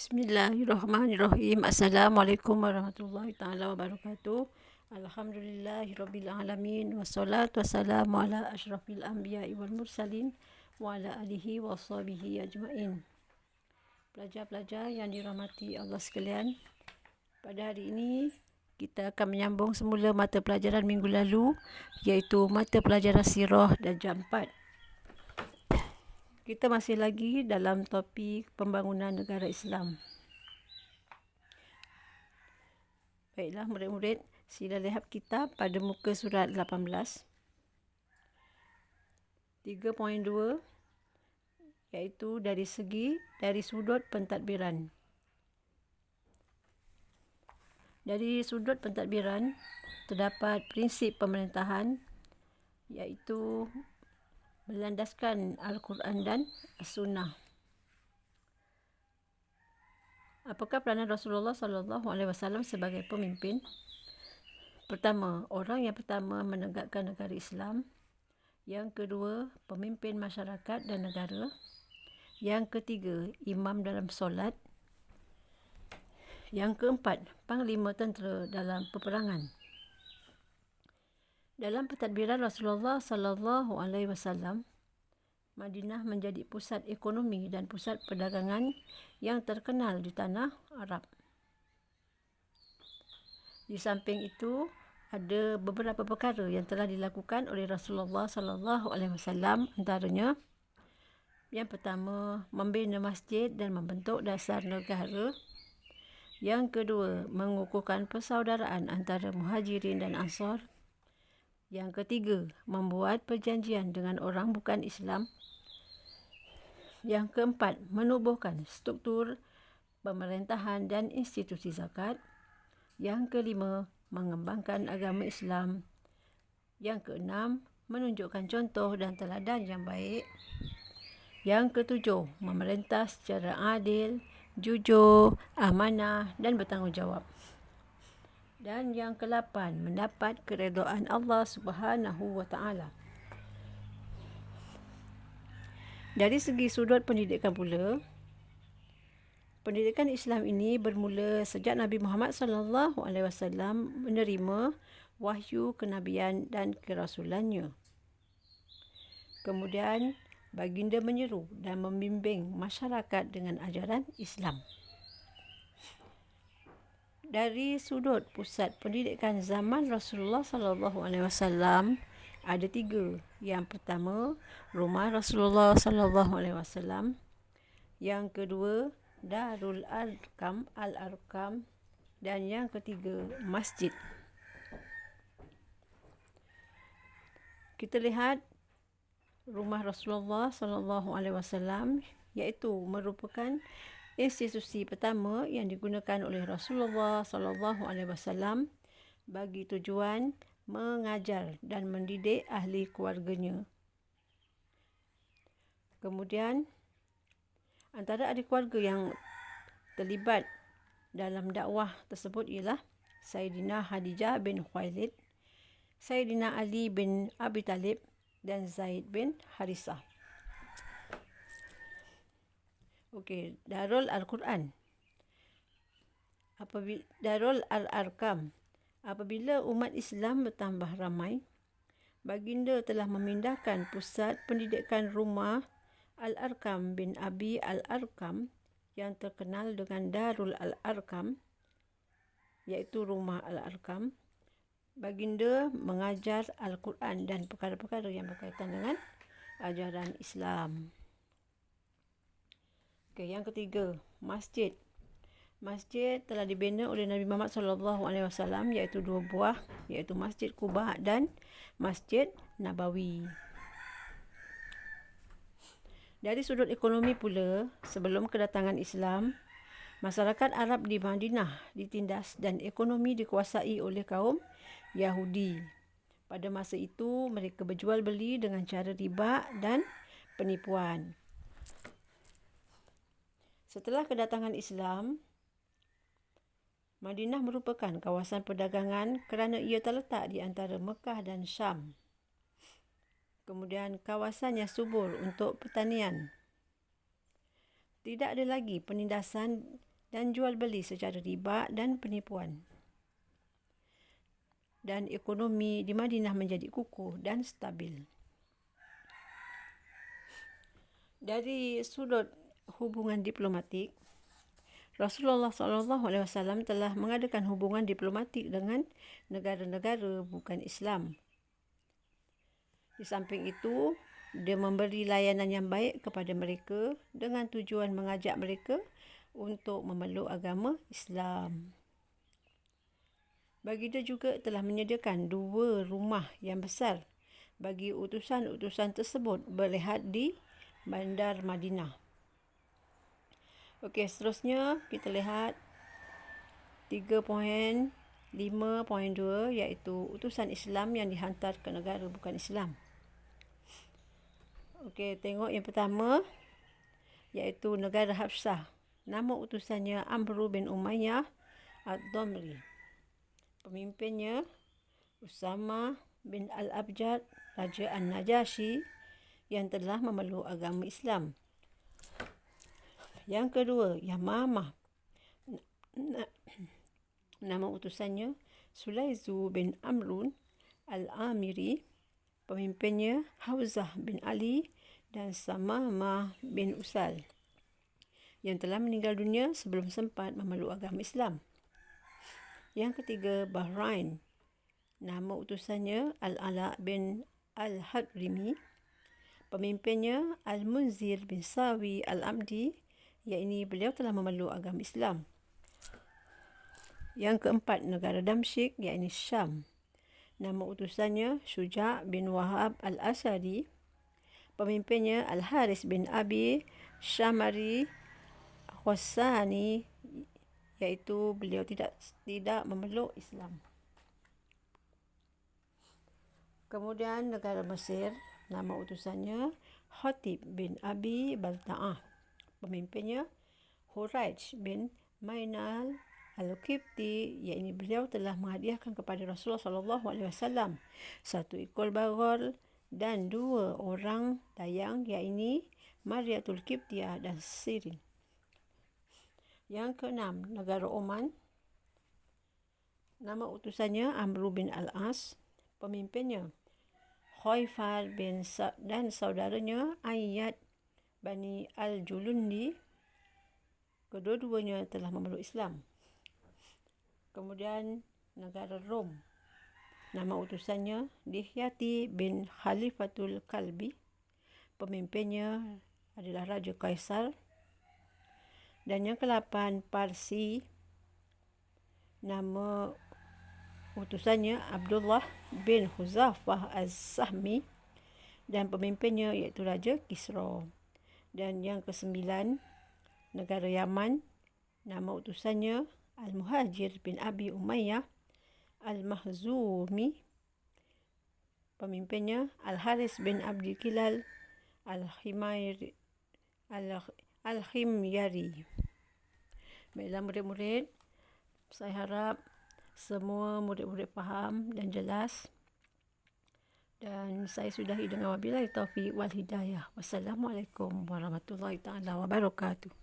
Bismillahirrahmanirrahim. Assalamualaikum warahmatullahi taala wabarakatuh. Alhamdulillahirabbil alamin wassalatu wassalamu ala asyrafil anbiya'i wal mursalin wa ala alihi washabihi ajmain. Pelajar-pelajar yang dirahmati Allah sekalian, pada hari ini kita akan menyambung semula mata pelajaran minggu lalu, iaitu mata pelajaran sirah darjah 4. Kita masih lagi dalam topik pembangunan negara Islam. Baiklah murid-murid, sila lihat kitab pada muka surat 18. 3.2, iaitu dari sudut pentadbiran. Dari sudut pentadbiran terdapat prinsip pemerintahan, iaitu berlandaskan Al-Quran dan As-Sunnah. Apakah peranan Rasulullah SAW sebagai pemimpin? Pertama, orang yang pertama menegakkan negara Islam. Yang kedua, pemimpin masyarakat dan negara. Yang ketiga, imam dalam solat. Yang keempat, panglima tentera dalam peperangan. Dalam pentadbiran Rasulullah SAW, Madinah menjadi pusat ekonomi dan pusat perdagangan yang terkenal di tanah Arab. Di samping itu, ada beberapa perkara yang telah dilakukan oleh Rasulullah SAW, antaranya yang pertama, membina masjid dan membentuk dasar negara. Yang kedua, mengukuhkan persaudaraan antara Muhajirin dan Ansar. Yang ketiga, membuat perjanjian dengan orang bukan Islam. Yang keempat, menubuhkan struktur pemerintahan dan institusi zakat. Yang kelima, mengembangkan agama Islam. Yang keenam, menunjukkan contoh dan teladan yang baik. Yang ketujuh, memerintah secara adil, jujur, amanah dan bertanggungjawab. Dan yang ke-8, mendapat keredaan Allah Subhanahu wa taala. Dari segi sudut pendidikan pula, pendidikan Islam ini bermula sejak Nabi Muhammad SAW menerima wahyu kenabian dan kerasulannya. Kemudian baginda menyeru dan membimbing masyarakat dengan ajaran Islam. Dari sudut pusat pendidikan zaman Rasulullah SAW ada 3. Yang pertama, rumah Rasulullah SAW. Yang kedua, Darul Arqam, Al-Arqam. Dan yang ketiga, masjid. Kita lihat rumah Rasulullah SAW, iaitu merupakan institusi pertama yang digunakan oleh Rasulullah SAW bagi tujuan mengajar dan mendidik ahli keluarganya. Kemudian, antara ahli keluarga yang terlibat dalam dakwah tersebut ialah Sayyidina Khadijah bin Khuwailid, Sayyidina Ali bin Abi Talib dan Zaid bin Harisah. Okey, Darul Al-Quran. Darul Al-Arqam. Apabila umat Islam bertambah ramai, baginda telah memindahkan pusat pendidikan rumah Al-Arqam bin Abi Al-Arqam yang terkenal dengan Darul Al-Arqam, iaitu rumah Al-Arqam. Baginda mengajar Al-Quran dan perkara-perkara yang berkaitan dengan ajaran Islam. Okey, yang ketiga, masjid. Masjid telah dibina oleh Nabi Muhammad SAW, iaitu 2 buah, iaitu Masjid Quba dan Masjid Nabawi. Dari sudut ekonomi pula, sebelum kedatangan Islam, masyarakat Arab di Madinah ditindas dan ekonomi dikuasai oleh kaum Yahudi. Pada masa itu, mereka berjual beli dengan cara riba dan penipuan. Setelah kedatangan Islam, Madinah merupakan kawasan perdagangan kerana ia terletak di antara Mekah dan Syam. Kemudian kawasan yang subur untuk pertanian. Tidak ada lagi penindasan dan jual beli secara riba dan penipuan. Dan ekonomi di Madinah menjadi kukuh dan stabil. Dari sudut hubungan diplomatik, Rasulullah SAW telah mengadakan hubungan diplomatik dengan negara-negara bukan Islam. Di samping itu, dia memberi layanan yang baik kepada mereka dengan tujuan mengajak mereka untuk memeluk agama Islam. Baginda juga telah menyediakan 2 rumah yang besar bagi utusan-utusan tersebut berehat di Bandar Madinah. Okey, seterusnya kita lihat 3.5.2 iaitu utusan Islam yang dihantar ke negara bukan Islam. Okey, tengok yang pertama iaitu negara Habsyah. Nama utusannya Amr bin Umayyah Ad-Damri. Pemimpinnya Usama bin Al-Abjad, Raja An-Najasyi yang telah memeluk agama Islam. Yang kedua, Yamamah. Nama utusannya Sulaizu bin Amrun Al-Amiri. Pemimpinnya Hawzah bin Ali dan Samamah bin Usal yang telah meninggal dunia sebelum sempat memeluk agama Islam. Yang ketiga, Bahrain. Nama utusannya Al-Ala bin Al-Hadrimi. Pemimpinnya Al-Munzir bin Sawi Al-Amdi, iaitu beliau telah memeluk agama Islam. Yang keempat, negara Damsyik, iaitu Syam. Nama utusannya Syuja' bin Wahab Al-Asadi. Pemimpinnya Al-Haris bin Abi Syamari Khwassani, iaitu beliau tidak memeluk Islam. Kemudian negara Mesir, nama utusannya Khatib bin Abi Balta'ah. Pemimpinnya Huraij bin Mainal Al-Qibti, iaitu beliau telah menghadiahkan kepada Rasulullah SAW 1 ekor bagol dan 2 orang dayang, iaitu Mariatul Qibtiyah dan Sirin. Yang keenam, negara Oman. Nama utusannya Amr bin Al-As. Pemimpinnya Khaifar bin dan saudaranya Ayyad Bani Al-Julundi. Kedua-duanya telah memeluk Islam. Kemudian negara Rom. Nama utusannya Dihyati bin Khalifatul Kalbi. Pemimpinnya adalah Raja Kaisar. Dan yang ke-8, Parsi. Nama utusannya Abdullah bin Huzafah Az-Sahmi. Dan pemimpinnya iaitu Raja Kisra. Dan yang ke-9, negara Yaman. Nama utusannya Al-Muhajir bin Abi Umayyah Al-Mahzumi. Pemimpinnya Al-Haris bin Abdi Kilal Al-Himyari. Baiklah murid-murid, saya harap semua murid-murid faham dan jelas. Dan saya sudahi dengan wabillahi taufiq wal hidayah. Wassalamualaikum warahmatullahi taala wabarakatuh.